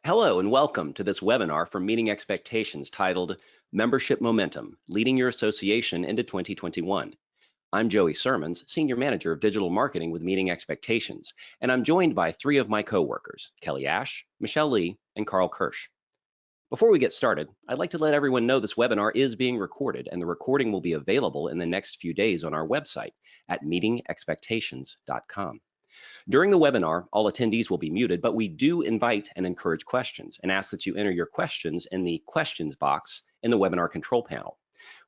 Hello and welcome to this webinar from Meeting Expectations titled Membership Momentum, Leading Your Association into 2021. I'm Joey Sermons, Senior Manager of Digital Marketing with Meeting Expectations, and I'm joined by three of my coworkers, Kelly Ash, Michelle Lee, and Carl Kirsch. Before we get started, I'd like to let everyone know this webinar is being recorded and the recording will be available in the next few days on our website at meetingexpectations.com. During the webinar, all attendees will be muted, but we do invite and encourage questions and ask that you enter your questions in the questions box in the webinar control panel.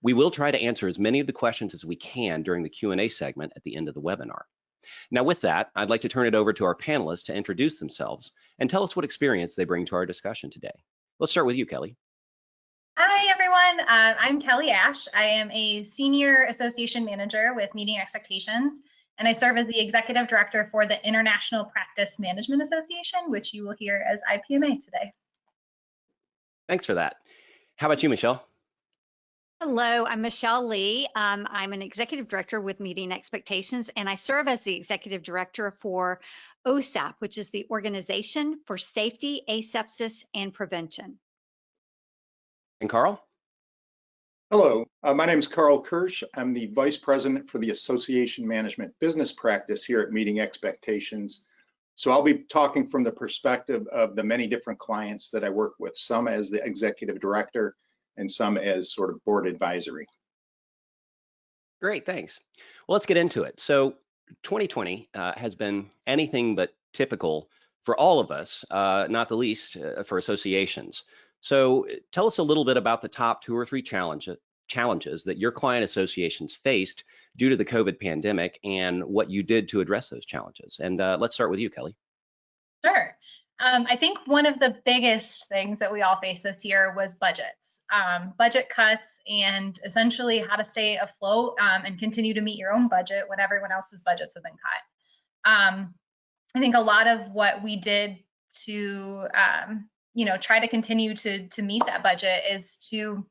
We will try to answer as many of the questions as we can during the Q&A segment at the end of the webinar. Now with that, I'd like to turn it over to our panelists to introduce themselves and tell us what experience they bring to our discussion today. Let's start with you, Kelly. Hi, everyone. I'm Kelly Ash. I am a Senior Association Manager with Meeting Expectations, and I serve as the Executive Director for the International Practice Management Association, which you will hear as IPMA today. Thanks for that. How about you, Michelle? Hello, I'm Michelle Lee. I'm an Executive Director with Meeting Expectations, and I serve as the Executive Director for OSAP, which is the Organization for Safety, Asepsis, and Prevention. And Carl? Hello, my name is Carl Kirsch. I'm the Vice President for the Association Management Business Practice here at Meeting Expectations. So I'll be talking from the perspective of the many different clients that I work with, some as the Executive Director and some as sort of board advisory. Great, thanks. Well, let's get into it. So 2020 has been anything but typical for all of us, not the least for associations. So tell us a little bit about the top 2 or 3 challenges that your client associations faced due to the COVID pandemic and what you did to address those challenges. And let's start with you, Kelly. Sure. I think one of the biggest things that we all faced this year was budgets, budget cuts, and essentially how to stay afloat and continue to meet your own budget when everyone else's budgets have been cut. I think a lot of what we did to try to continue to meet that budget is to,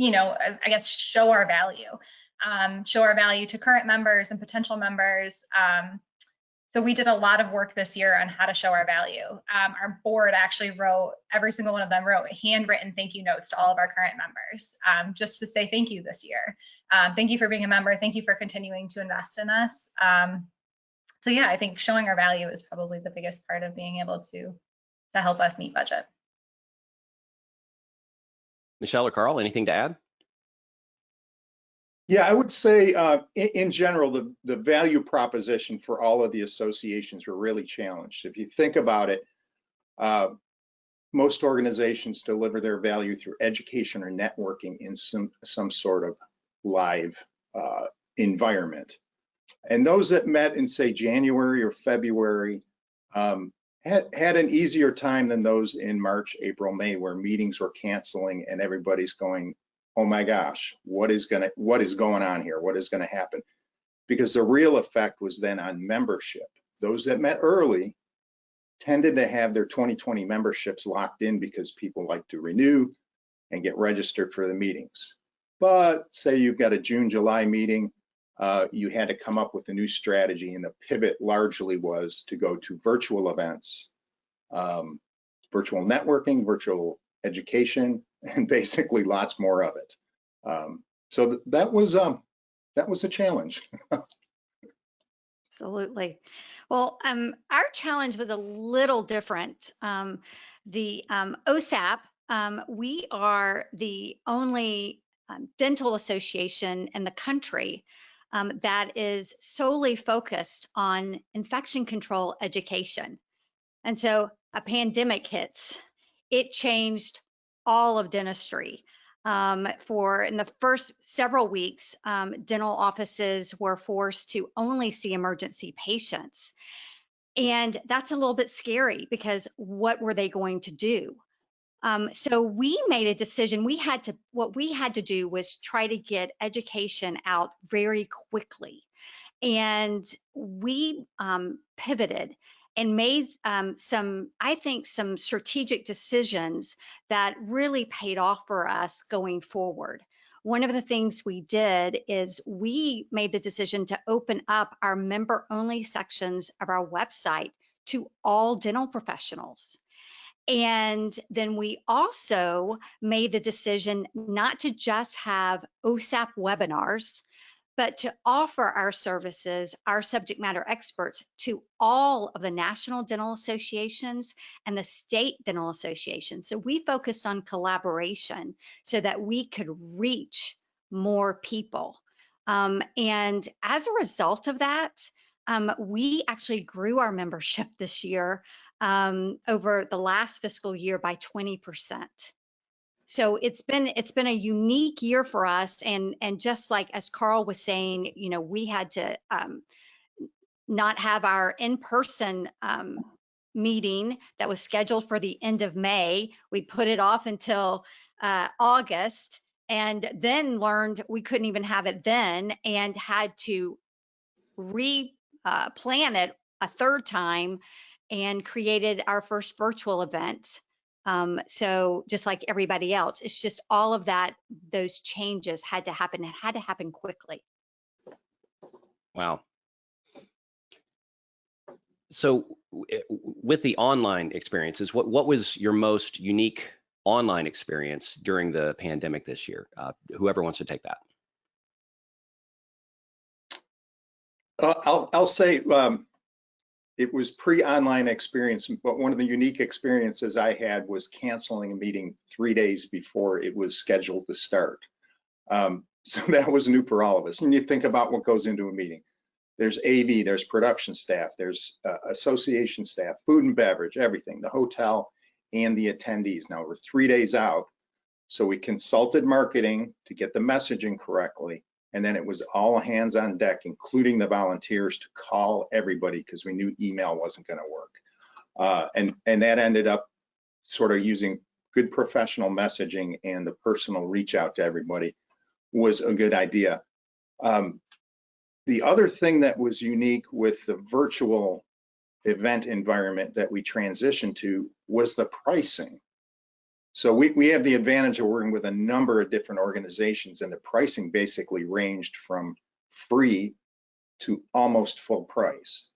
I guess, show our value to current members and potential members. So we did a lot of work this year on how to show our value. Our board actually every single one of them wrote handwritten thank you notes to all of our current members, just to say thank you this year. Thank you for being a member. Thank you for continuing to invest in us. So yeah, I think showing our value is probably the biggest part of being able to help us meet budget. Michelle or Carl, anything to add? Yeah, I would say in general, the value proposition for all of the associations were really challenged. If you think about it, most organizations deliver their value through education or networking in some sort of live environment. And those that met in, say, January or February had an easier time than those in March, April, May, where meetings were canceling and everybody's going, oh my gosh, what is going on here? What is going to happen? Because the real effect was then on membership. Those that met early tended to have their 2020 memberships locked in because people like to renew and get registered for the meetings. But say you've got a June, July meeting, you had to come up with a new strategy, and the pivot largely was to go to virtual events, virtual networking, virtual education, and basically lots more of it. So that was a challenge. Absolutely. Well, our challenge was a little different. The OSAP, we are the only dental association in the country that is solely focused on infection control education. And so a pandemic hits. It changed all of dentistry. In the first several weeks, dental offices were forced to only see emergency patients. And that's a little bit scary because what were they going to do? So we made a decision. What we had to do was try to get education out very quickly. And we pivoted and made some strategic decisions that really paid off for us going forward. One of the things we did is we made the decision to open up our member-only sections of our website to all dental professionals. And then we also made the decision not to just have OSAP webinars, but to offer our services, our subject matter experts, to all of the national dental associations and the state dental associations. So we focused on collaboration so that we could reach more people. And as a result of that, we actually grew our membership this year over the last fiscal year by 20%. So it's been a unique year for us, and just like as Carl was saying, you know, we had to not have our in-person meeting that was scheduled for the end of May. We put it off until August, and then learned we couldn't even have it then, and had to plan it a third time, and created our first virtual event. So just like everybody else, it's just all of that, those changes had to happen. It had to happen quickly. Wow. So with the online experiences, what was your most unique online experience during the pandemic this year? Whoever wants to take that. I'll say it was pre-online experience, but one of the unique experiences I had was canceling a meeting 3 days before it was scheduled to start. So that was new for all of us. And you think about what goes into a meeting. There's AV, there's production staff, there's association staff, food and beverage, everything, the hotel and the attendees. Now we're 3 days out. So we consulted marketing to get the messaging correctly. And then it was all hands on deck, including the volunteers, to call everybody because we knew email wasn't going to work. And that ended up sort of using good professional messaging, and the personal reach out to everybody was a good idea. The other thing that was unique with the virtual event environment that we transitioned to was the pricing. So we have the advantage of working with a number of different organizations, and the pricing basically ranged from free to almost full price.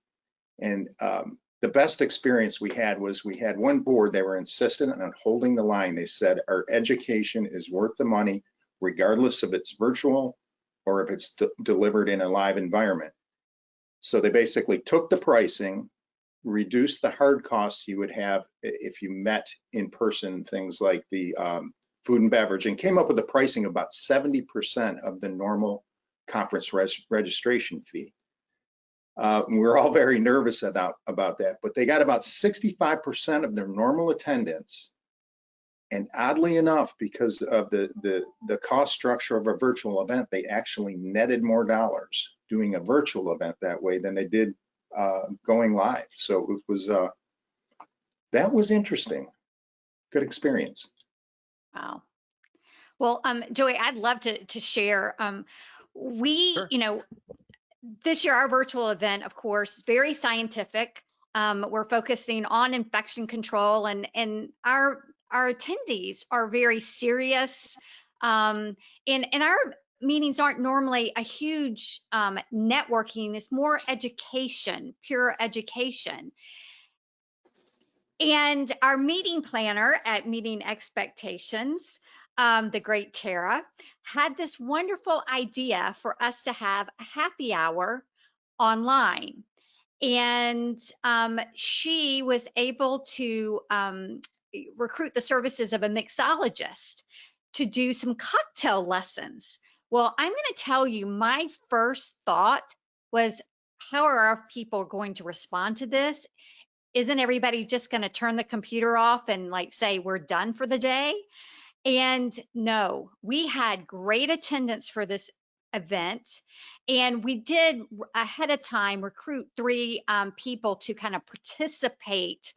And the best experience we had was we had one board, they were insistent on holding the line. They said, our education is worth the money, regardless if it's virtual or if it's delivered in a live environment. So they basically took the pricing, reduce the hard costs you would have if you met in person, things like the food and beverage, and came up with a pricing about 70% of the normal conference registration fee. We were all very nervous about that, but they got about 65% of their normal attendance. And oddly enough, because of the cost structure of a virtual event, they actually netted more dollars doing a virtual event that way than they did going live. So it was that was interesting. Good experience. Wow. Well, Joey, I'd love to share. Sure. You know, this year our virtual event, of course, very scientific. We're focusing on infection control, and our attendees are very serious. And our meetings aren't normally a huge networking. It's more education, pure education. And our meeting planner at Meeting Expectations, the great Tara, had this wonderful idea for us to have a happy hour online. And she was able to recruit the services of a mixologist to do some cocktail lessons. Well, I'm going to tell you, my first thought was, how are our people going to respond to this? Isn't everybody just going to turn the computer off and like say we're done for the day? And no, we had great attendance for this event, and we did ahead of time recruit 3 people to kind of participate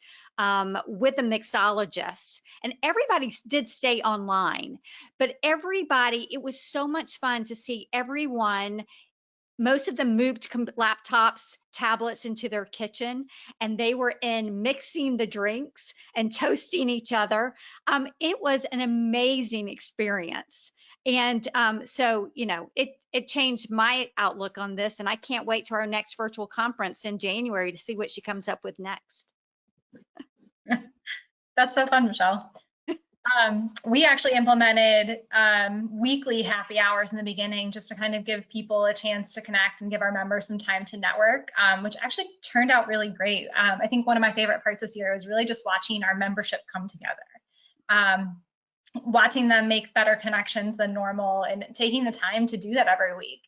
with a mixologist, and everybody did stay online, but everybody, it was so much fun to see everyone. Most of them moved laptops, tablets into their kitchen, and they were in mixing the drinks and toasting each other. It was an amazing experience. And so, you know, it changed my outlook on this, and I can't wait to our next virtual conference in January to see what she comes up with next. That's so fun, Michelle. We actually implemented weekly happy hours in the beginning just to kind of give people a chance to connect and give our members some time to network, which actually turned out really great. I think one of my favorite parts this year was really just watching our membership come together, watching them make better connections than normal and taking the time to do that every week.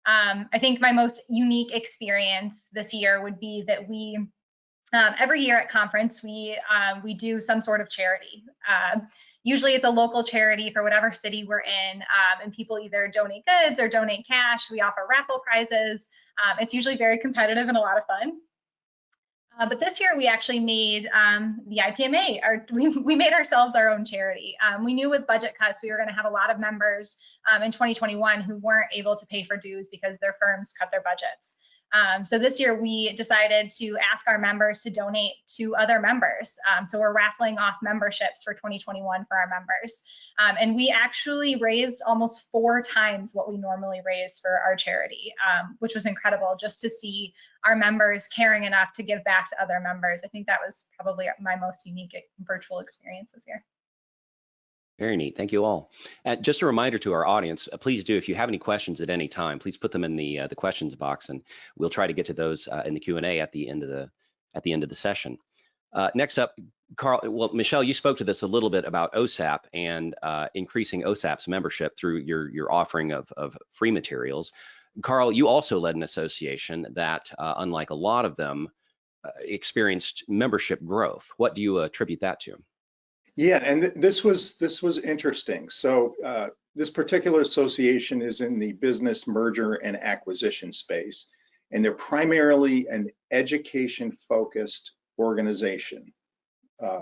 I think my most unique experience this year would be that we every year at conference, we do some sort of charity. Usually it's a local charity for whatever city we're in, and people either donate goods or donate cash. We offer raffle prizes. It's usually very competitive and a lot of fun. But this year we actually made the IPMA, we made ourselves our own charity. We knew with budget cuts we were going to have a lot of members in 2021 who weren't able to pay for dues because their firms cut their budgets. So this year we decided to ask our members to donate to other members. So we're raffling off memberships for 2021 for our members. And we actually raised almost 4 times what we normally raise for our charity, which was incredible just to see our members caring enough to give back to other members. I think that was probably my most unique virtual experience this year. Very neat. Thank you all. Just a reminder to our audience, please do, if you have any questions at any time, please put them in the questions box, and we'll try to get to those in the Q&A at the end of the session. Next up, Michelle, you spoke to this a little bit about OSAP and increasing OSAP's membership through your offering of free materials. Carl, you also led an association that, unlike a lot of them, experienced membership growth. What do you attribute that to? Yeah, and this was interesting. So this particular association is in the business merger and acquisition space, and they're primarily an education-focused organization.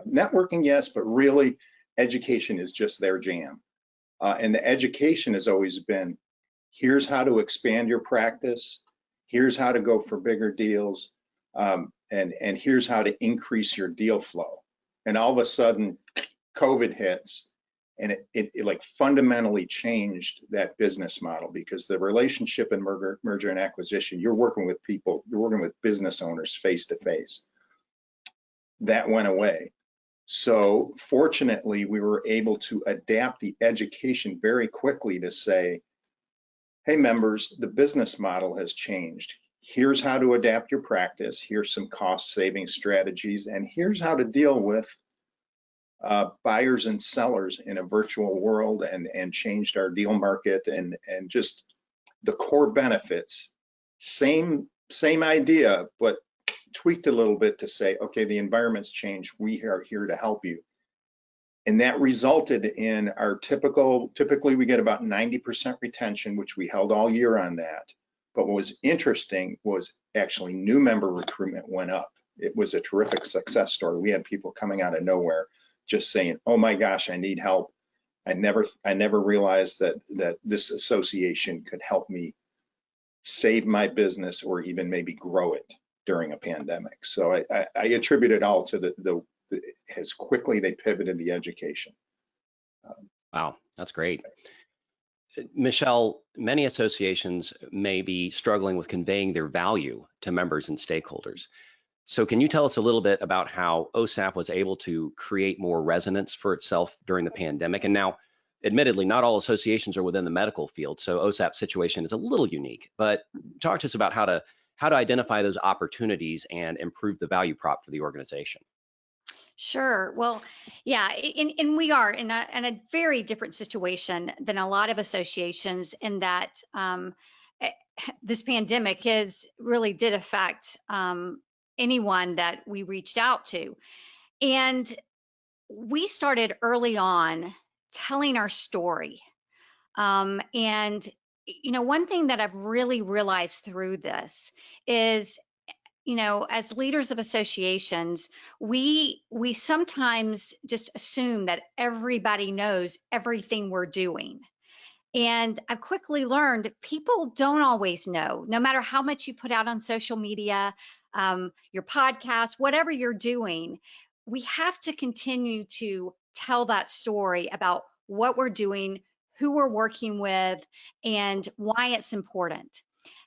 Networking, yes, but really education is just their jam. And the education has always been, here's how to expand your practice, here's how to go for bigger deals, and here's how to increase your deal flow. And all of a sudden, COVID hits, and it like fundamentally changed that business model, because the relationship in merger and acquisition, you're working with people, you're working with business owners face to face. That went away. So fortunately, we were able to adapt the education very quickly to say, hey members, the business model has changed. Here's how to adapt your practice. Here's some cost saving strategies, and here's how to deal with buyers and sellers in a virtual world, and changed our deal market and just the core benefits. Same idea, but tweaked a little bit to say, okay, the environment's changed. We are here to help you. And that resulted in our typically we get about 90% retention, which we held all year on that. But what was interesting was actually new member recruitment went up. It was a terrific success story. We had people coming out of nowhere just saying, oh my gosh, I need help. I never realized that this association could help me save my business or even maybe grow it during a pandemic. So I attribute it all to the as quickly they pivoted the education. Wow, that's great. Michelle, many associations may be struggling with conveying their value to members and stakeholders. So can you tell us a little bit about how OSAP was able to create more resonance for itself during the pandemic? And now, admittedly, not all associations are within the medical field, so OSAP's situation is a little unique, but talk to us about how to identify those opportunities and improve the value prop for the organization. Sure. Well, yeah, and we are in a very different situation than a lot of associations, in that this pandemic really did affect anyone that we reached out to. And we started early on telling our story. And, one thing that I've really realized through this is, as leaders of associations, we sometimes just assume that everybody knows everything we're doing. And I've quickly learned people don't always know, no matter how much you put out on social media, your podcast, whatever you're doing. We have to continue to tell that story about what we're doing, who we're working with, and why it's important.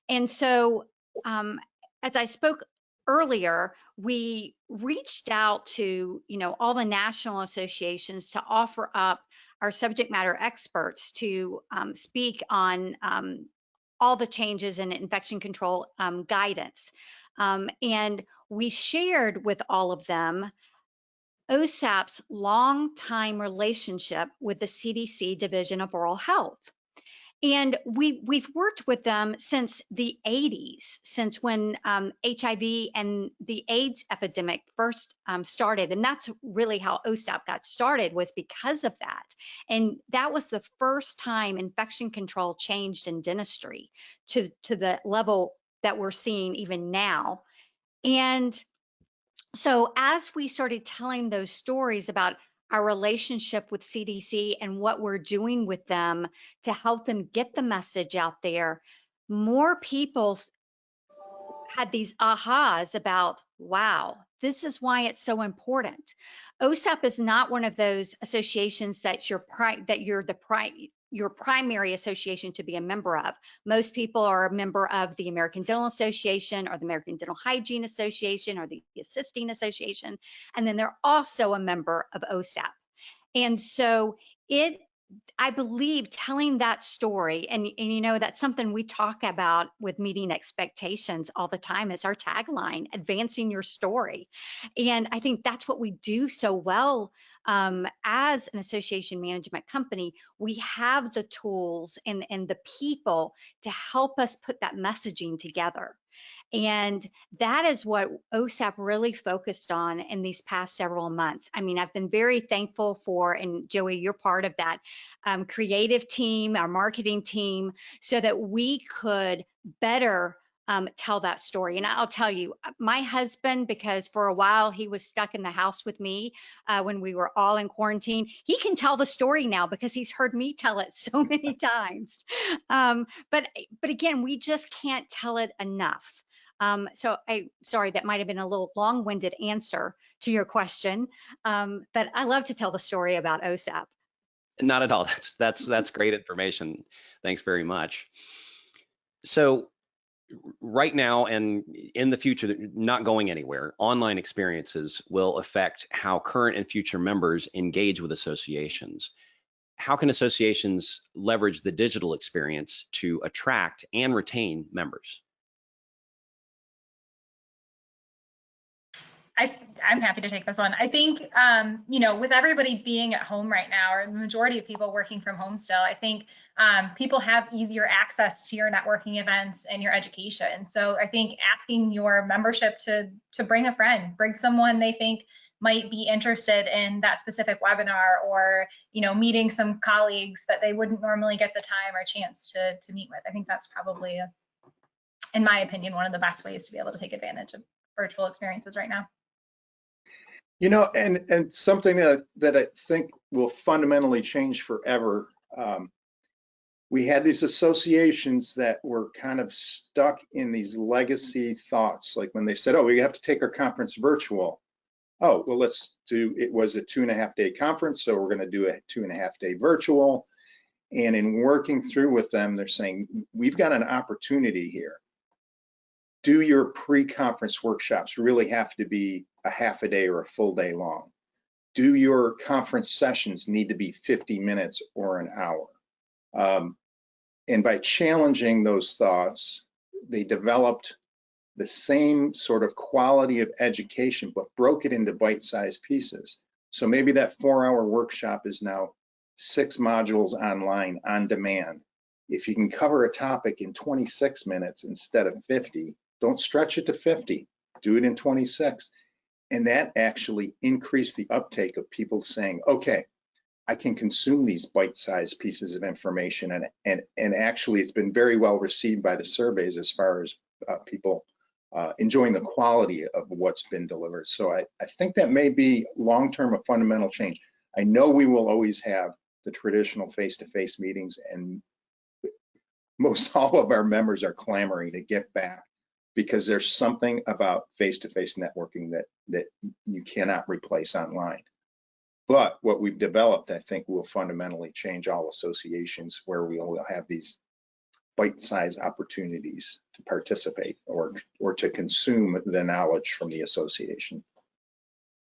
And so, as I spoke earlier, we reached out to, all the national associations to offer up our subject matter experts to speak on all the changes in infection control guidance. And we shared with all of them OSAP's long-time relationship with the CDC Division of Oral Health. And we've worked with them since the 80s, since when HIV and the AIDS epidemic first started. And that's really how OSAP got started, was because of that. And that was the first time infection control changed in dentistry to the level that we're seeing even now. And so as we started telling those stories about our relationship with CDC and what we're doing with them to help them get the message out there, more people had these ahas about, wow, this is why it's so important. OSAP is not one of those associations that's your primary association to be a member of. Most people are a member of the American Dental Association or the American Dental Hygiene Association or the Assisting Association, and then they're also a member of OSAP. And so I believe telling that story, and that's something we talk about with meeting expectations all the time. It's our tagline, advancing your story. And I think that's what we do so well as an association management company. We have the tools and the people to help us put that messaging together. And that is what OSAP really focused on in these past several months. I mean, I've been very thankful for, and Joey, you're part of that creative team, our marketing team, so that we could better tell that story. And I'll tell you, my husband, because for a while he was stuck in the house with me when we were all in quarantine, he can tell the story now because he's heard me tell it so many times. But again, we just can't tell it enough. Sorry, that might have been a little long-winded answer to your question, but I love to tell the story about OSAP. Not at all. That's great information. Thanks very much. So right now and in the future, not going anywhere, online experiences will affect how current and future members engage with associations. How can associations leverage the digital experience to attract and retain members? I'm happy to take this one. I think, with everybody being at home right now, or the majority of people working from home still, I think people have easier access to your networking events and your education. So I think asking your membership to bring a friend, bring someone they think might be interested in that specific webinar, or, meeting some colleagues that they wouldn't normally get the time or chance to meet with. I think that's probably, in my opinion, one of the best ways to be able to take advantage of virtual experiences right now. And something that I think will fundamentally change forever. We had these associations that were kind of stuck in these legacy thoughts, like when they said, "Oh, we have to take our conference virtual." Oh, well, it was a 2.5-day conference, so we're going to do a 2.5-day virtual. And in working through with them, they're saying, we've got an opportunity here. Do your pre-conference workshops really have to be a half a day or a full day long? Do your conference sessions need to be 50 minutes or an hour? And by challenging those thoughts, they developed the same sort of quality of education, but broke it into bite-sized pieces. So maybe that 4-hour workshop is now 6 modules online on demand. If you can cover a topic in 26 minutes instead of 50, don't stretch it to 50, do it in 26. And that actually increased the uptake of people saying, okay, I can consume these bite-sized pieces of information. And actually it's been very well received by the surveys as far as people enjoying the quality of what's been delivered. So I think that may be long-term a fundamental change. I know we will always have the traditional face-to-face meetings, and most all of our members are clamoring to get back, because there's something about face-to-face networking that you cannot replace online. But what we've developed, I think, will fundamentally change all associations, where we will have these bite-sized opportunities to participate or to consume the knowledge from the association.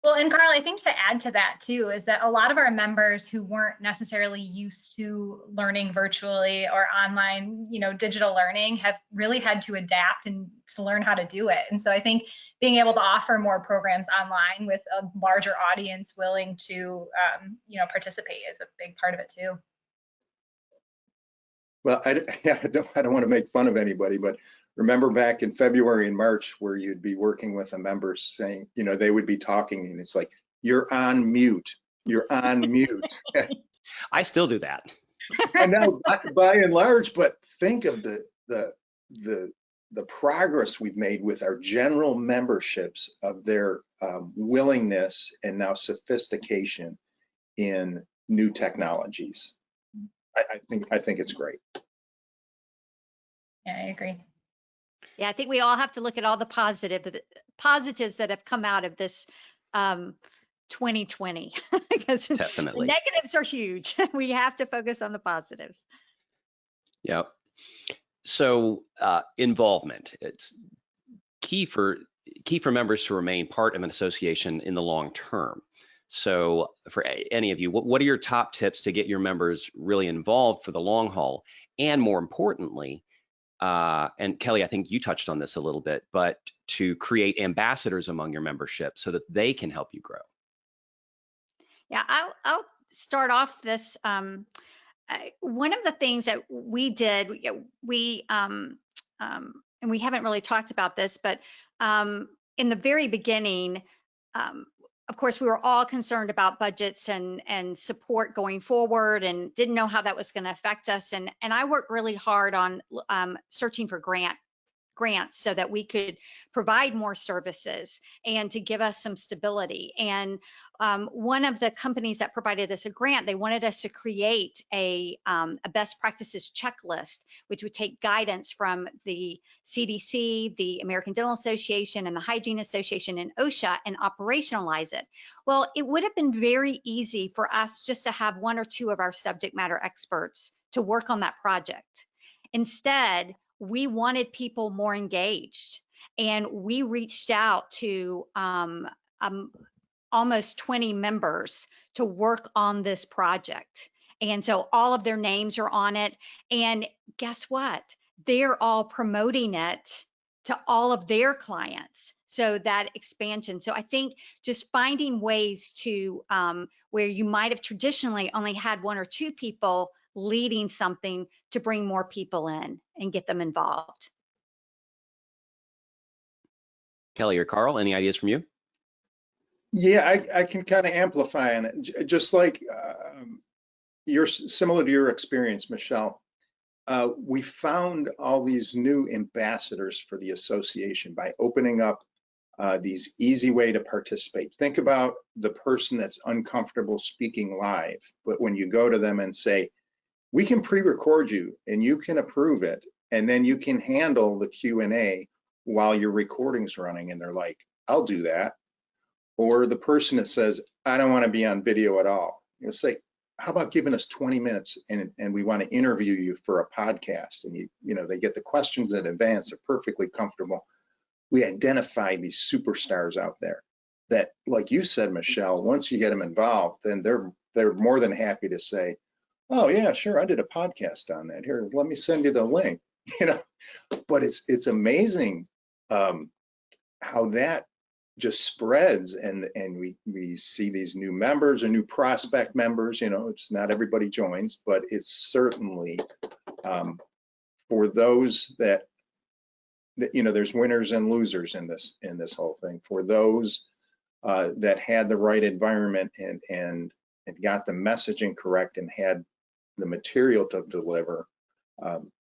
Well, and Carl, I think to add to that too, is that a lot of our members who weren't necessarily used to learning virtually or online, digital learning, have really had to adapt and to learn how to do it. And so I think being able to offer more programs online with a larger audience willing to, participate is a big part of it too. Well, I don't want to make fun of anybody, but remember back in February and March where you'd be working with a member saying, they would be talking and it's like, you're on mute, you're on mute. I still do that. I know, by and large, but think of the progress we've made with our general memberships of their willingness and now sophistication in new technologies. I think it's great. Yeah, I agree. Yeah, I think we all have to look at all the positives that have come out of this 2020 because Definitely. the negatives are huge. We have to focus on the positives. Yeah. So involvement, it's key for members to remain part of an association in the long term. So for any of you, what are your top tips to get your members really involved for the long haul? And more importantly, and Kelly, I think you touched on this a little bit, but to create ambassadors among your membership so that they can help you grow. Yeah, I'll start off this. One of the things that we did, and we haven't really talked about this, but in the very beginning, of course, we were all concerned about budgets and support going forward and didn't know how that was going to affect us. And I worked really hard on searching for grants so that we could provide more services and to give us some stability. And one of the companies that provided us a grant, they wanted us to create a best practices checklist, which would take guidance from the CDC, the American Dental Association, and the Hygiene Association, and OSHA, and operationalize it. Well, it would have been very easy for us just to have one or two of our subject matter experts to work on that project. Instead, we wanted people more engaged, and we reached out to almost 20 members to work on this project. And so all of their names are on it. And guess what? They're all promoting it to all of their clients. So that expansion. So I think just finding ways to where you might have traditionally only had one or two people leading something to bring more people in and get them involved. Kelly or Carl, any ideas from you? Yeah, I can kind of amplify on it. Just like you're similar to your experience, Michelle. We found all these new ambassadors for the association by opening up these easy way to participate. Think about the person that's uncomfortable speaking live, but when you go to them and say, we can pre-record you and you can approve it, and then you can handle the Q&A while your recording's running, and they're like, I'll do that. Or the person that says, I don't want to be on video at all. You'll say, how about giving us 20 minutes and we want to interview you for a podcast? And they get the questions in advance. They're perfectly comfortable. We identify these superstars out there that, like you said, Michelle, once you get them involved, then they're more than happy to say, oh yeah, sure, I did a podcast on that. Here, let me send you the link. But it's amazing how that just spreads, and we see these new members or new prospect members. It's not everybody joins, but it's certainly for those that there's winners and losers in this whole thing. For those that had the right environment and got the messaging correct and had the material to deliver,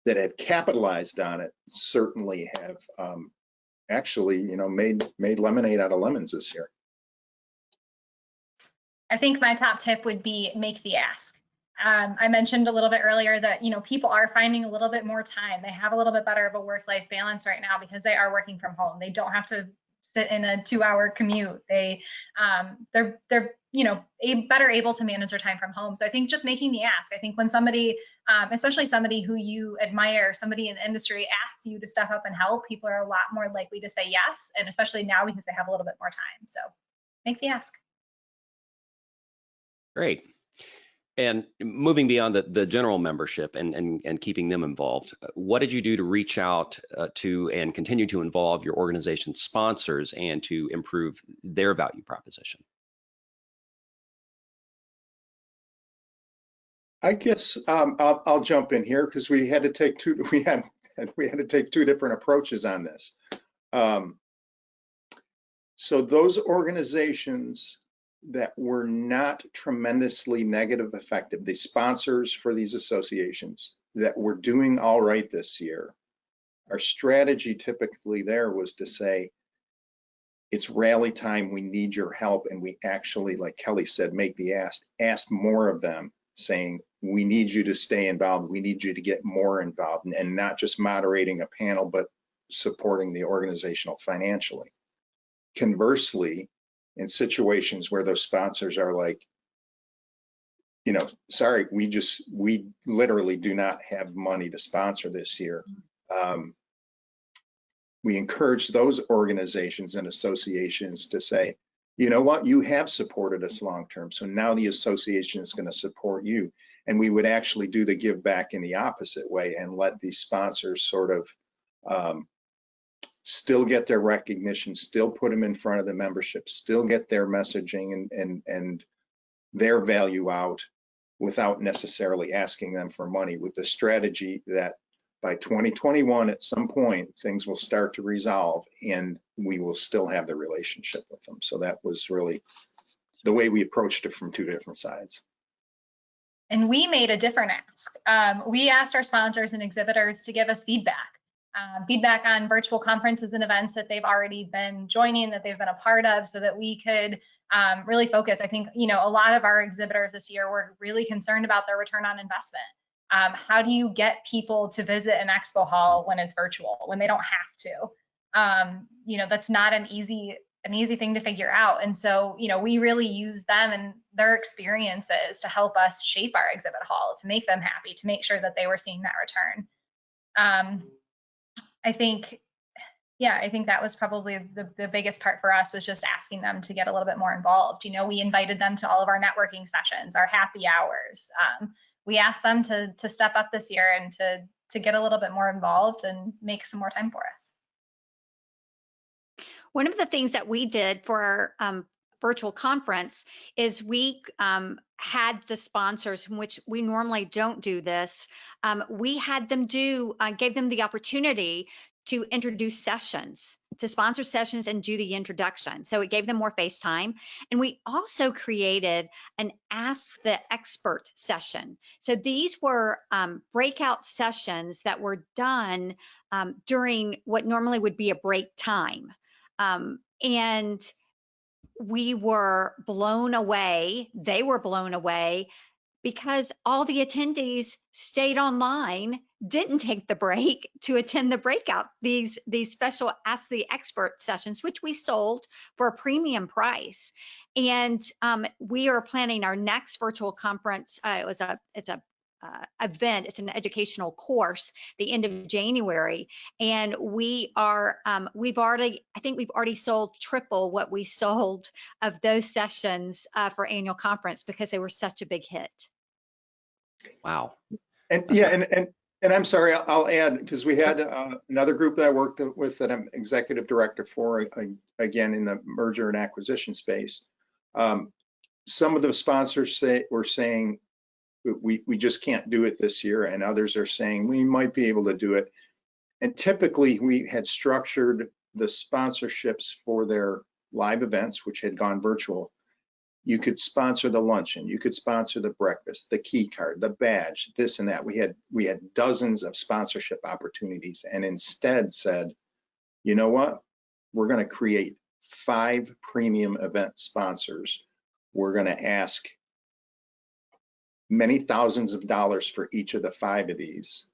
that have capitalized on it, certainly have actually, made lemonade out of lemons this year. I think my top tip would be make the ask. I mentioned a little bit earlier that, people are finding a little bit more time. They have a little bit better of a work-life balance right now because they are working from home. They don't have to sit in a 2-hour commute. They're better able to manage their time from home. So I think just making the ask. I think when somebody, especially somebody who you admire, somebody in the industry asks you to step up and help, people are a lot more likely to say yes, and especially now because they have a little bit more time. So make the ask. Great. And moving beyond the general membership and keeping them involved, what did you do to reach out to and continue to involve your organization's sponsors and to improve their value proposition? I guess I'll jump in here because we had to take two different approaches on this. So those organizations that were not tremendously negative effective, the sponsors for these associations that were doing all right this year, our strategy typically there was to say, it's rally time, we need your help. And we actually, like Kelly said, make the ask more of them, saying, we need you to stay involved, we need you to get more involved, and not just moderating a panel, but supporting the organizational financially. Conversely, in situations where those sponsors are like, sorry, we literally do not have money to sponsor this year. We encourage those organizations and associations to say, you know what, you have supported us long-term, so now the association is going to support you. And we would actually do the give back in the opposite way and let these sponsors sort of still get their recognition, still put them in front of the membership, still get their messaging and their value out without necessarily asking them for money, with the strategy that by 2021, at some point, things will start to resolve and we will still have the relationship with them. So that was really the way we approached it from two different sides. And we made a different ask. We asked our sponsors and exhibitors to give us feedback. Feedback on virtual conferences and events that they've already been joining, that they've been a part of, so that we could really focus. I think, a lot of our exhibitors this year were really concerned about their return on investment. How do you get people to visit an expo hall when it's virtual, when they don't have to? That's not an easy thing to figure out. And so, we really use them and their experiences to help us shape our exhibit hall, to make them happy, to make sure that they were seeing that return. I think that was probably the biggest part for us, was just asking them to get a little bit more involved. We invited them to all of our networking sessions, our happy hours. We asked them to step up this year and to get a little bit more involved and make some more time for us. One of the things that we did for our virtual conference is we had the sponsors, in which we normally don't do this, we had them gave them the opportunity to introduce sessions, to sponsor sessions and do the introduction. So it gave them more face time. And we also created an Ask the Expert session. So these were breakout sessions that were done during what normally would be a break time. And we were blown away, they were blown away, because all the attendees stayed online, didn't take the break to attend the breakout, these special Ask the Expert sessions, which we sold for a premium price. And we are planning our next virtual conference. It's a event. It's an educational course, the end of January, and we've already sold triple what we sold of those sessions for annual conference, because they were such a big hit. Wow. And and I'm sorry, I'll add, because we had another group that I worked with that I'm executive director for, again in the merger and acquisition space. Some of the sponsors were saying, we just can't do it this year, and others are saying we might be able to do it. And typically we had structured the sponsorships for their live events, which had gone virtual. You could sponsor the luncheon, you could sponsor the breakfast, the key card, the badge, this and that. We had dozens of sponsorship opportunities, and instead said, you know what, we're going to create 5 premium event sponsors. We're going to ask many thousands of dollars for each of the 5 of these,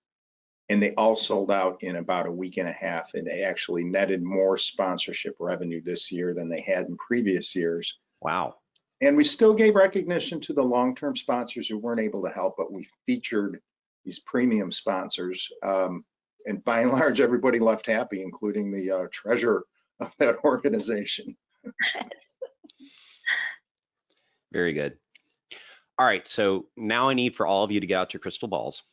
and they all sold out in about a week and a half, and they actually netted more sponsorship revenue this year than they had in previous years. Wow. And we still gave recognition to the long-term sponsors who weren't able to help, but we featured these premium sponsors. And by and large, everybody left happy, including the treasurer of that organization. Very good. All right, so now I need for all of you to get out your crystal balls,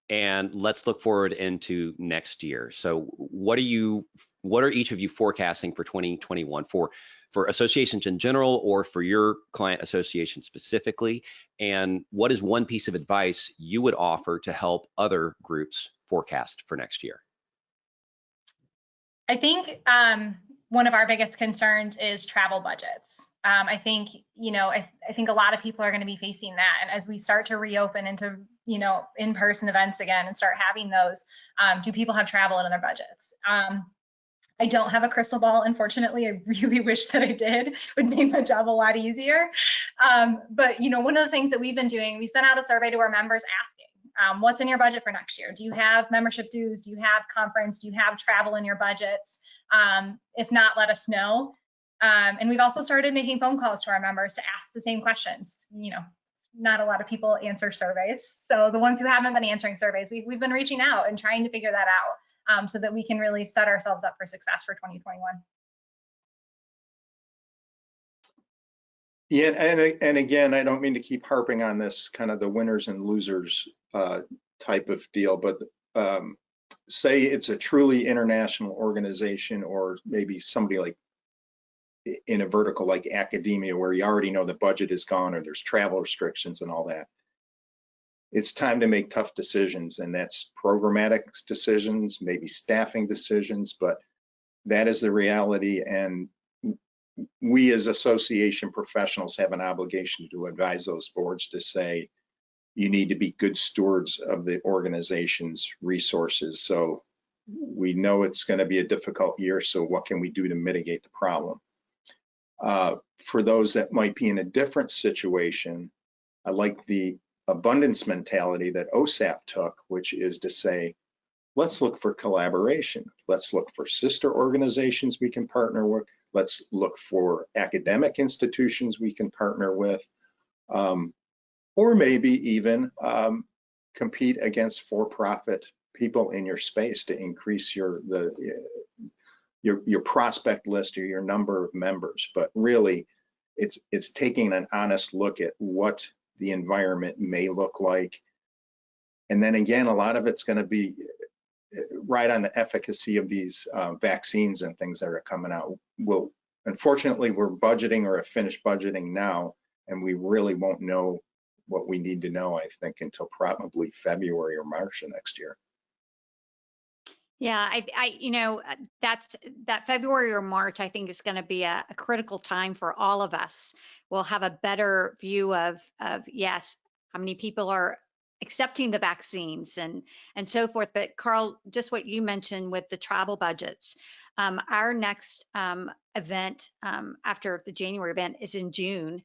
and let's look forward into next year. So what are each of you forecasting for 2021 for associations in general, or for your client association specifically? And what is one piece of advice you would offer to help other groups forecast for next year? I think one of our biggest concerns is travel budgets. I think, I think a lot of people are going to be facing that. And as we start to reopen into, in-person events again and start having those, do people have travel in their budgets? I don't have a crystal ball, unfortunately. I really wish that I did. It would make my job a lot easier. But, one of the things that we've been doing, we sent out a survey to our members asking, what's in your budget for next year? Do you have membership dues? Do you have conference? Do you have travel in your budgets? If not, let us know. And we've also started making phone calls to our members to ask the same questions. Not a lot of people answer surveys. So the ones who haven't been answering surveys, we've been reaching out and trying to figure that out so that we can really set ourselves up for success for 2021. Yeah, and again, I don't mean to keep harping on this kind of the winners and losers type of deal, but say it's a truly international organization, or maybe somebody like in a vertical like academia, where you already know the budget is gone or there's travel restrictions and all that. It's time to make tough decisions, and that's programmatic decisions, maybe staffing decisions, but that is the reality. And we as association professionals have an obligation to advise those boards to say, you need to be good stewards of the organization's resources. So we know it's going to be a difficult year, so what can we do to mitigate the problem? For those that might be in a different situation, I like the abundance mentality that OSAP took, which is to say, let's look for collaboration. Let's look for sister organizations we can partner with. Let's look for academic institutions we can partner with, or maybe even compete against for-profit people in your space to increase your prospect list or your number of members. But really, it's taking an honest look at what the environment may look like. And then again, a lot of it's going to be right on the efficacy of these vaccines and things that are coming out. Unfortunately, we're budgeting or have finished budgeting now, and we really won't know what we need to know, I think, until probably February or March of next year. Yeah, that February or March, I think is going to be a critical time for all of us. We'll have a better view of yes, how many people are accepting the vaccines and so forth. But Carl, just what you mentioned with the travel budgets, our next event after the January event is in June,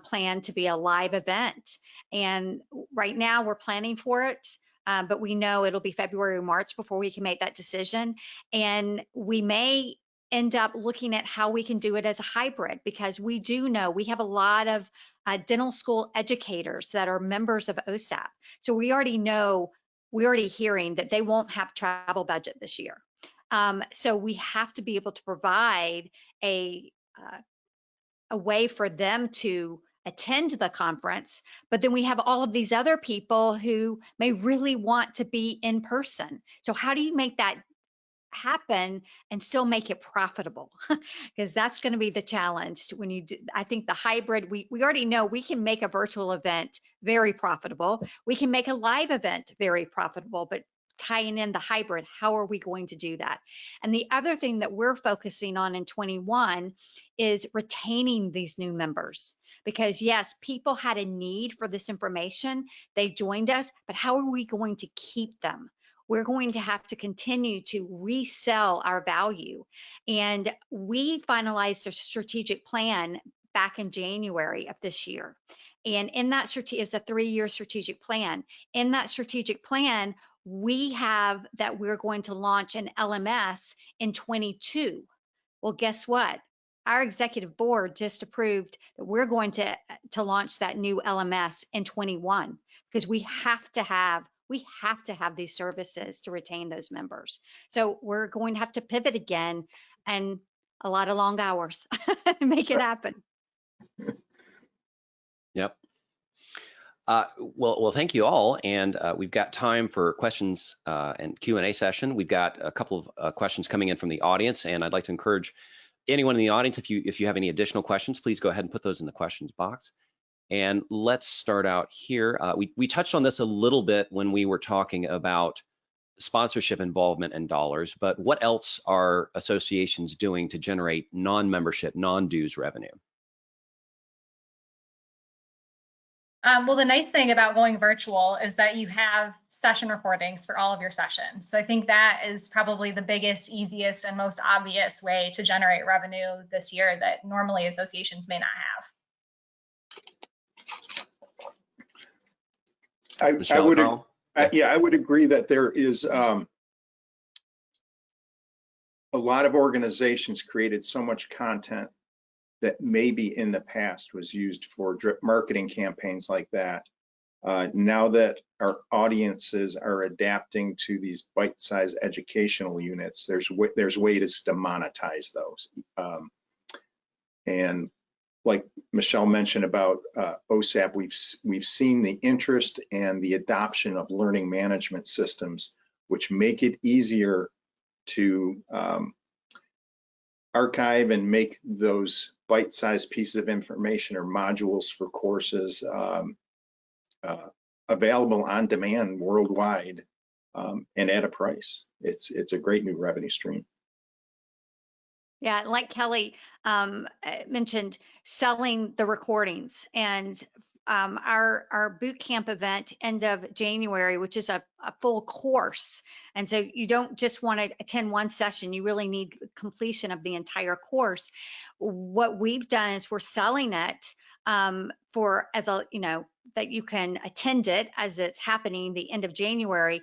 planned to be a live event. And right now we're planning for it. But we know it'll be February or March before we can make that decision. And we may end up looking at how we can do it as a hybrid, because we do know we have a lot of dental school educators that are members of OSAP. So we're already hearing that they won't have travel budget this year. So we have to be able to provide a way for them to attend the conference, but then we have all of these other people who may really want to be in person. So how do you make that happen and still make it profitable? Because that's going to be the challenge when you do. I think the hybrid, we already know we can make a virtual event very profitable. We can make a live event very profitable, but tying in the hybrid, how are we going to do that? And the other thing that we're focusing on in 21 is retaining these new members. Because yes, people had a need for this information. They joined us, but how are we going to keep them? We're going to have to continue to resell our value. And we finalized a strategic plan back in January of this year. And in that it was a 3-year strategic plan. In that strategic plan, we have that we're going to launch an LMS in 22. Well, guess what? Our executive board just approved that we're going to launch that new LMS in 21, because we have to have these services to retain those members. So we're going to have to pivot again, and a lot of long hours to make it happen. Yep. Well, thank you all, and we've got time for questions and Q&A session. We've got a couple of questions coming in from the audience, and I'd like to encourage anyone in the audience, if you have any additional questions, please go ahead and put those in the questions box. And let's start out here. We touched on this a little bit when we were talking about sponsorship involvement and dollars, but what else are associations doing to generate non-membership, non-dues revenue? Well, the nice thing about going virtual is that you have session recordings for all of your sessions. So I think that is probably the biggest, easiest, and most obvious way to generate revenue this year that normally associations may not have. I would agree that there is a lot of organizations created so much content that maybe in the past was used for drip marketing campaigns like that. Now that our audiences are adapting to these bite-sized educational units, there's ways to monetize those. And like Michelle mentioned about OSAP, we've seen the interest and the adoption of learning management systems, which make it easier to archive and make those bite-sized pieces of information or modules for courses available on demand worldwide and at a price. It's a great new revenue stream. Yeah, like Kelly mentioned, selling the recordings, and our boot camp event end of January, which is a full course. And so you don't just want to attend one session, you really need completion of the entire course. What we've done is we're selling it for as a, that you can attend it as it's happening the end of January,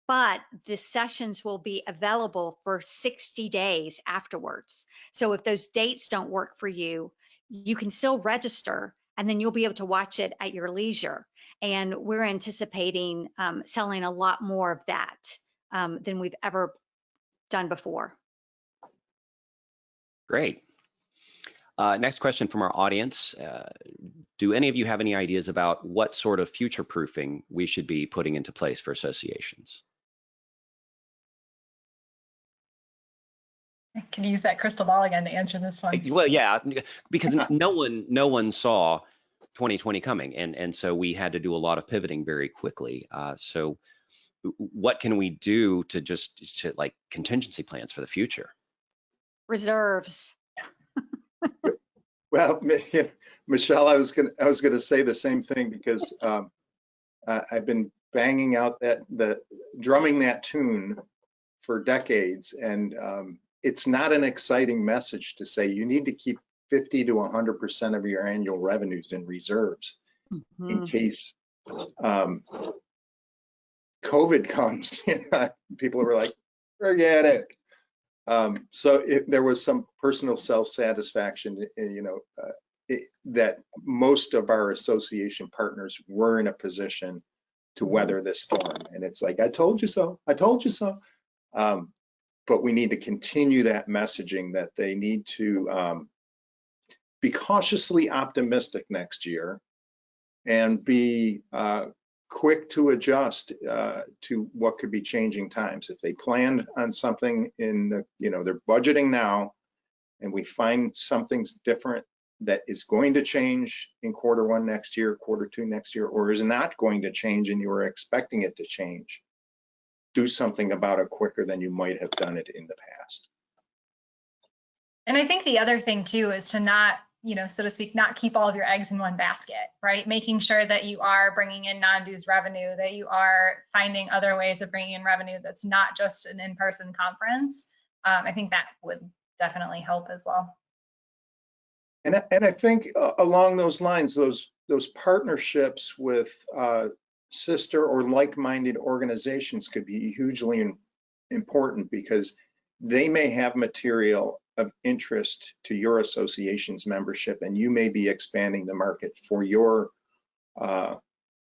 but the sessions will be available for 60 days afterwards. So if those dates don't work for you, you can still register, and then you'll be able to watch it at your leisure. And we're anticipating selling a lot more of that than we've ever done before. Great. Next question from our audience. Do any of you have any ideas about what sort of future proofing we should be putting into place for associations? I can use that crystal ball again to answer this one. Well, yeah, because no one saw 2020 coming, and so we had to do a lot of pivoting very quickly. So what can we do to like contingency plans for the future? Reserves. Well, Michelle, I was gonna say the same thing, because I've been banging out drumming that tune for decades, and it's not an exciting message to say you need to keep 50 to 100% of your annual revenues in reserves in case COVID comes. People were like, forget it. So there was some personal self-satisfaction, that most of our association partners were in a position to weather this storm. And it's like, I told you so, I told you so. But we need to continue that messaging that they need to be cautiously optimistic next year and be quick to adjust to what could be changing times. If they planned on something in the, they're budgeting now, and we find something's different that is going to change in Q1 next year, Q2 next year, or is not going to change and you were expecting it to change, do something about it quicker than you might have done it in the past. And I think the other thing too is to not, so to speak, not keep all of your eggs in one basket, right? Making sure that you are bringing in non-dues revenue, that you are finding other ways of bringing in revenue that's not just an in-person conference. I think that would definitely help as well. And I think along those lines, those partnerships with sister or like-minded organizations could be hugely important, because they may have material of interest to your association's membership, and you may be expanding the market for your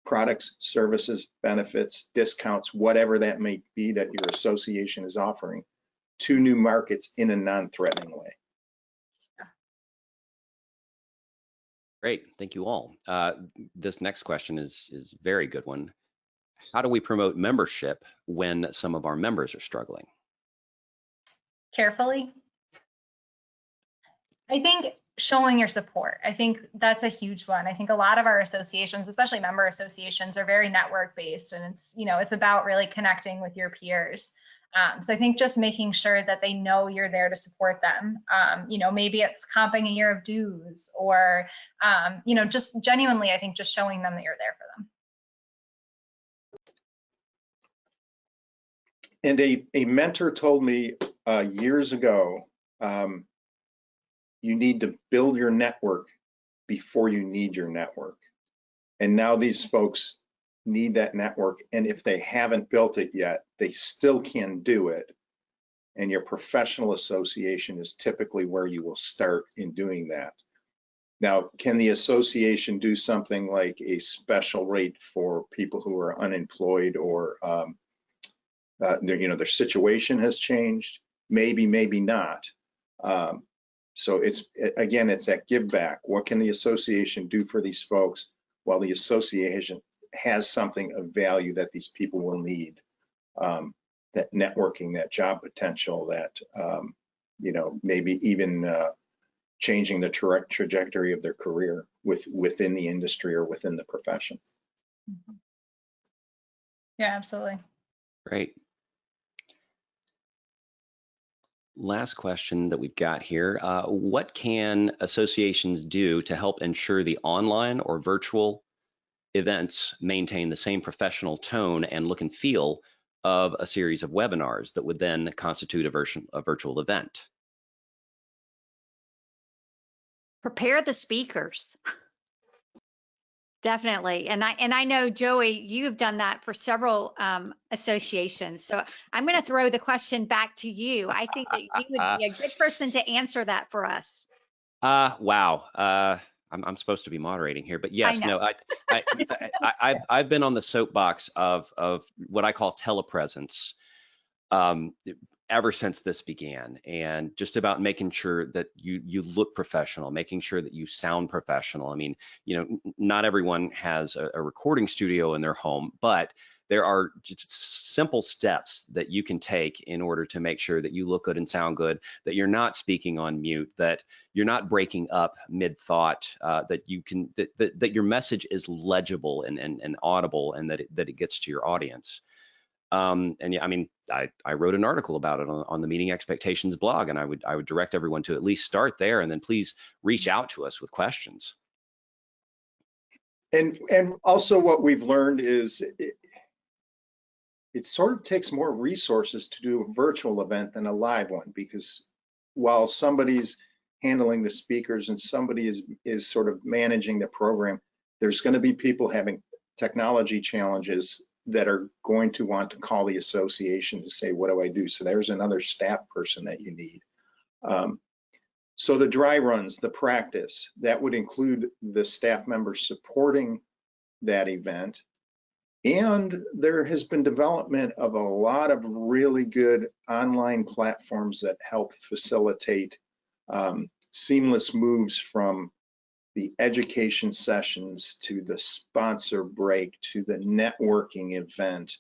products, services, benefits, discounts, whatever that may be that your association is offering, to new markets in a non-threatening way. Great, thank you all. This next question is a very good one. How do we promote membership when some of our members are struggling? Carefully. I think showing your support. I think that's a huge one. I think a lot of our associations, especially member associations, are very network based, and it's about really connecting with your peers. So I think just making sure that they know you're there to support them. Maybe it's comping a year of dues, or just genuinely, I think just showing them that you're there for them. And a mentor told me years ago, you need to build your network before you need your network. And now these folks need that network. And if they haven't built it yet, they still can do it. And your professional association is typically where you will start in doing that. Now, can the association do something like a special rate for people who are unemployed, or their situation has changed? Maybe, maybe not. So it's that give back. What can the association do for these folks while the association has something of value that these people will need? That networking, that job potential, that maybe even changing the trajectory of their career within the industry or within the profession. Yeah, absolutely. Great. Last question that we've got here. What can associations do to help ensure the online or virtual events maintain the same professional tone and look and feel of a series of webinars that would then constitute a virtual event? Prepare the speakers. Definitely. And I know, Joey, you have done that for several associations. So I'm going to throw the question back to you. I think that you would be a good person to answer that for us. Wow. I'm supposed to be moderating here, but yes, no, I've been on the soapbox of what I call telepresence ever since this began, and just about making sure that you look professional, making sure that you sound professional. I mean, not everyone has a recording studio in their home, but there are just simple steps that you can take in order to make sure that you look good and sound good, that you're not speaking on mute, that you're not breaking up mid-thought, that your message is legible and audible, and that it gets to your audience. And yeah, I mean, I wrote an article about it on the Meeting Expectations blog, and I would direct everyone to at least start there, and then please reach out to us with questions. And also what we've learned is it sort of takes more resources to do a virtual event than a live one, because while somebody's handling the speakers and somebody is sort of managing the program, there's going to be people having technology challenges that are going to want to call the association to say, what do I do? So there's another staff person that you need. So the dry runs, the practice, that would include the staff members supporting that event. And there has been development of a lot of really good online platforms that help facilitate seamless moves from the education sessions to the sponsor break to the networking event.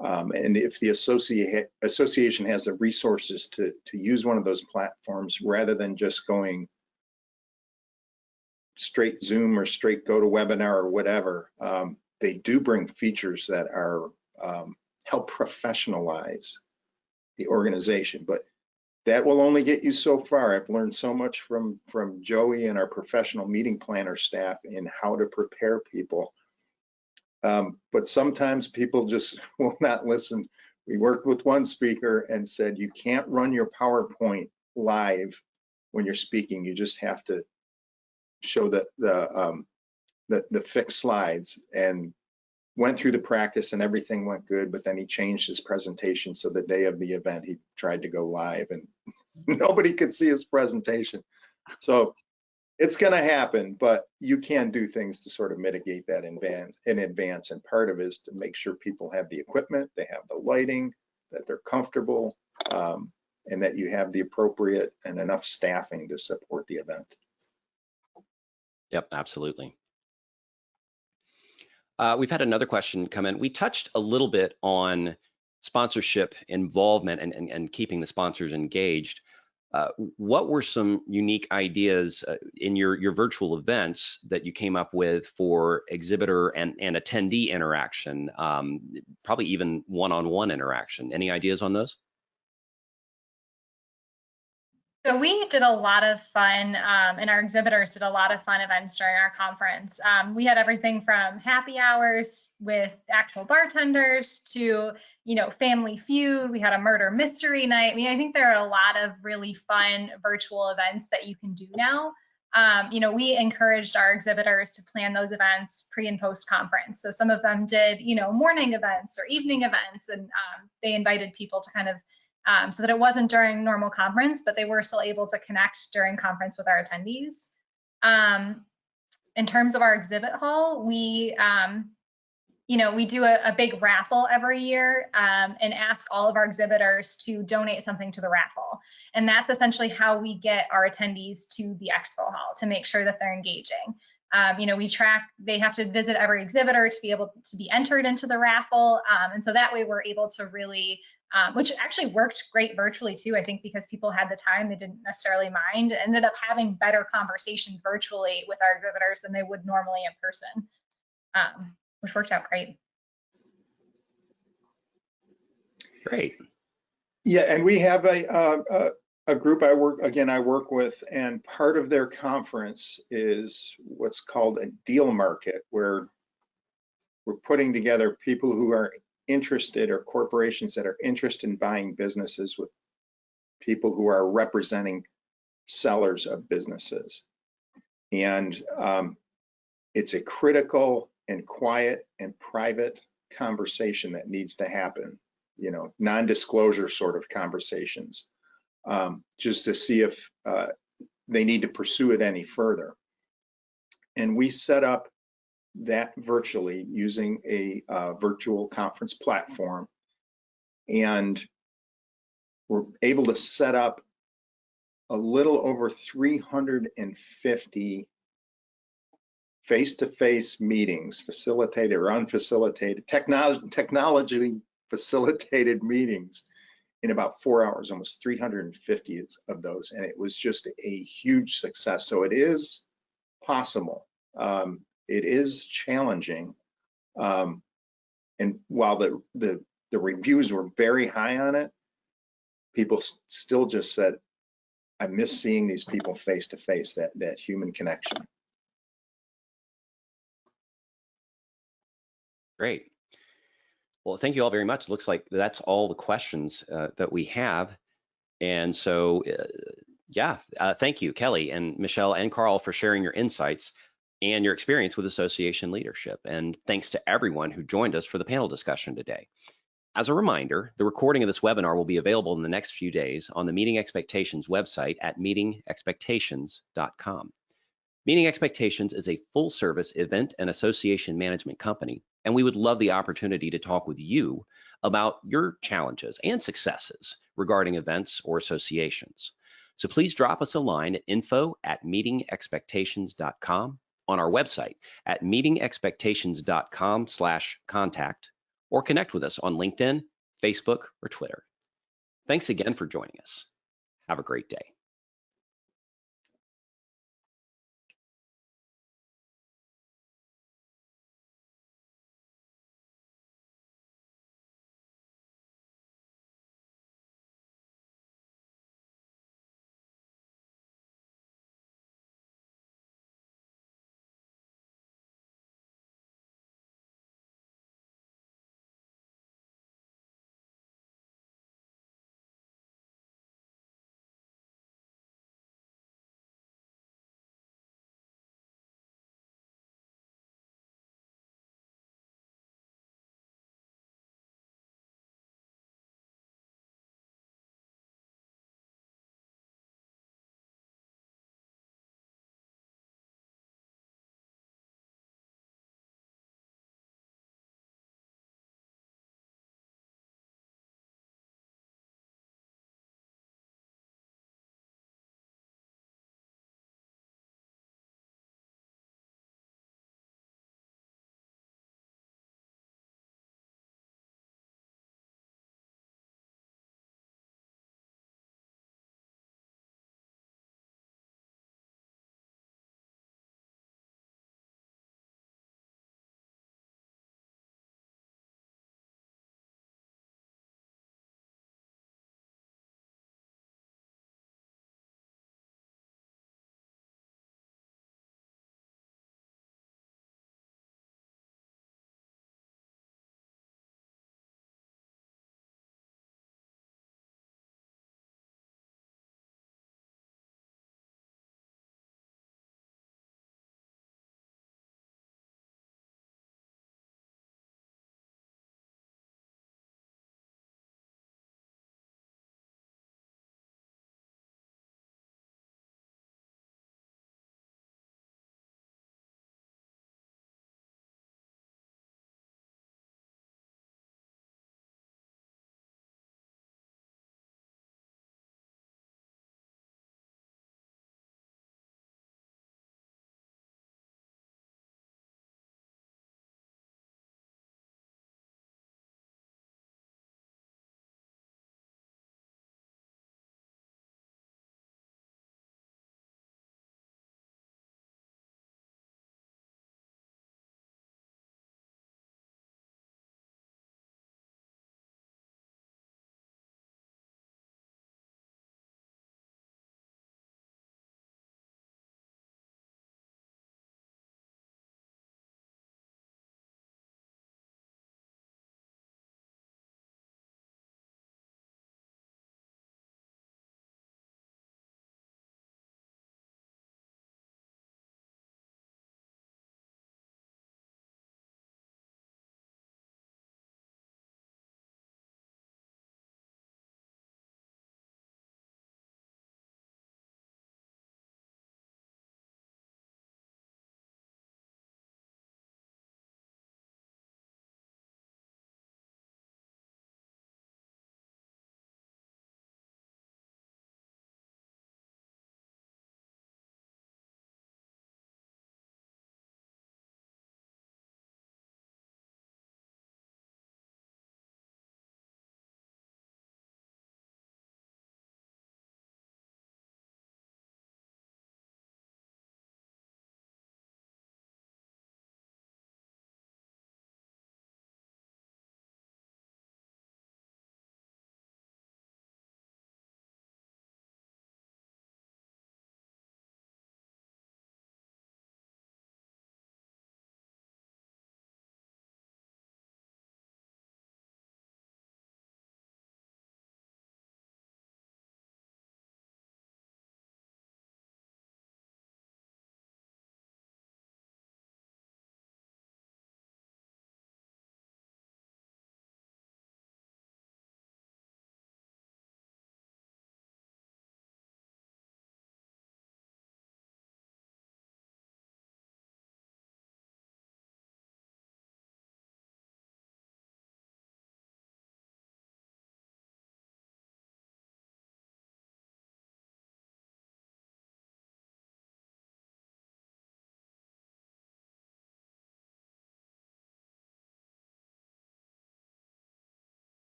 And if the association has the resources to use one of those platforms, rather than just going straight Zoom or straight GoToWebinar or whatever, they do bring features that are help professionalize the organization. But that will only get you so far. I've learned so much from Joey and our professional meeting planner staff in how to prepare people. But sometimes people just will not listen. We worked with one speaker and said, you can't run your PowerPoint live when you're speaking. You just have to show the fixed slides. And went through the practice and everything went good, but then he changed his presentation. So the day of the event, he tried to go live and nobody could see his presentation. So it's going to happen, but you can do things to sort of mitigate that in advance. And part of it is to make sure people have the equipment, they have the lighting, that they're comfortable, and that you have the appropriate and enough staffing to support the event. Yep, absolutely. We've had another question come in. We touched a little bit on sponsorship involvement and keeping the sponsors engaged. What were some unique ideas in your virtual events that you came up with for exhibitor and attendee interaction, probably even one-on-one interaction? Any ideas on those? So we did a lot of fun, and our exhibitors did a lot of fun events during our conference. We had everything from happy hours with actual bartenders to, Family Feud. We had a murder mystery night. I mean, I think there are a lot of really fun virtual events that you can do now. We encouraged our exhibitors to plan those events pre and post conference. So some of them did, morning events or evening events, and they invited people to kind of so that it wasn't during normal conference, but they were still able to connect during conference with our attendees. In terms of our exhibit hall, we do a big raffle every year and ask all of our exhibitors to donate something to the raffle. And that's essentially how we get our attendees to the expo hall to make sure that they're engaging. We track, they have to visit every exhibitor to be able to be entered into the raffle. And so that way we're able to really, which actually worked great virtually too, I think, because people had the time, they didn't necessarily mind, ended up having better conversations virtually with our exhibitors than they would normally in person, which worked out great. Great. Yeah, and we have a group I work with, and part of their conference is what's called a deal market, where we're putting together people who are interested, or corporations that are interested in buying businesses, with people who are representing sellers of businesses. And it's a critical and quiet and private conversation that needs to happen, non-disclosure sort of conversations, just to see if they need to pursue it any further. And we set up that virtually using a virtual conference platform, and we're able to set up a little over 350 face-to-face meetings, facilitated or unfacilitated, technology facilitated meetings, in about 4 hours, almost 350 of those. And it was just a huge success. So it is possible. It is challenging. And while the reviews were very high on it, people still just said, I miss seeing these people face to face, that human connection. Great. Well, thank you all very much. Looks like that's all the questions that we have. And so, thank you, Kelly and Michelle and Carl, for sharing your insights and your experience with association leadership. And thanks to everyone who joined us for the panel discussion today. As a reminder, the recording of this webinar will be available in the next few days on the Meeting Expectations website at meetingexpectations.com. Meeting Expectations is a full-service event and association management company, and we would love the opportunity to talk with you about your challenges and successes regarding events or associations. So please drop us a line at info@meetingexpectations.com, on our website at meetingexpectations.com/contact, or connect with us on LinkedIn, Facebook, or Twitter. Thanks again for joining us. Have a great day.